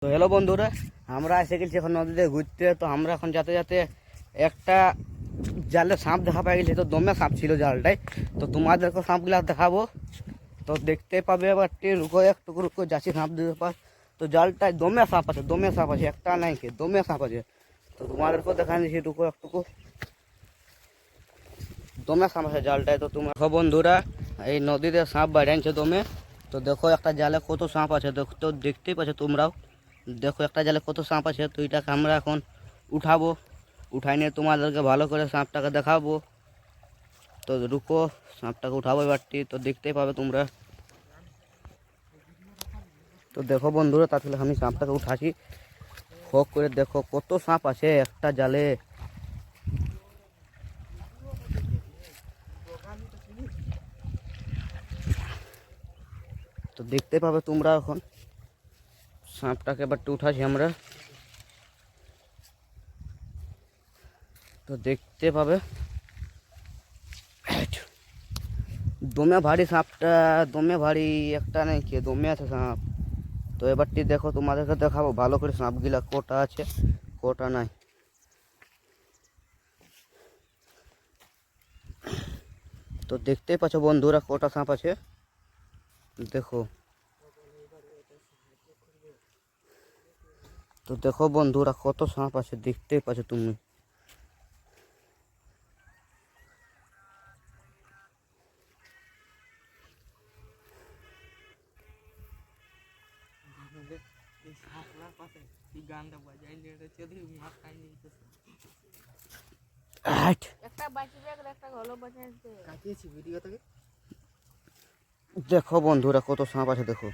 তো হ্যালো বন্ধুরা, আমরা এসে গেছি এখন নদীতে ঘুরতে। তো আমরা এখন যাতে যাতে একটা জালে সাপ দেখা পাই গেছি। তো দমে সাপ ছিল জালটায়। তো তোমাদেরকে সাপগুলা দেখাবো। তো দেখতে পাবে এবার রুকো একটুকু রুকো যাচ্ছি সাপ দিতে পার। তো জালটায় দমে সাপ আছে, দমে সাপ আছে, একটা নাই কে দমে সাপ আছে। তো তোমাদেরকেও দেখা দিচ্ছি রুকো একটুকু, দমে সাপ আছে জালটায়। তো তোমার বন্ধুরা, এই নদীতে সাপ বাইরে আনছে দমে। তো দেখো একটা জালে কত সাপ আছে, দেখো তো দেখতেই পাচ্ছ তোমরাও। দেখো একটা জালে কত সাপ আছে। তো এটাকে আমরা এখন উঠাবো, উঠাই নিয়ে তোমাদেরকে ভালো করে সাপটাকে দেখাবো। তো রুকো, সাপটাকে উঠাবো এবারটি। তো দেখতেই পাবে তোমরা। তো দেখো বন্ধুরা, তাহলে আমি সাপটাকে উঠাছি। শখ করে দেখো কত সাপ আছে একটা জালে। তো দেখতে পাবে তোমরা এখন সাপটাকে এবার উঠাছি আমরা। তো দেখতে পাবে দমে ভারী সাপটা, দমে ভারী একটা নেই কে দমে আছে সাপ। তো এবারটি দেখো তোমাদেরকে দেখাবো ভালো করে সাপগুলা কটা আছে কটা নাই। তো দেখতেই পাচ্ছ বন্ধুরা কটা সাপ আছে দেখো। তো দেখো বন্ধুরা কত সাপ আছে দেখতেই পাচ্ছ তুমি। দেখো বন্ধুরা কত সাপ আছে দেখো।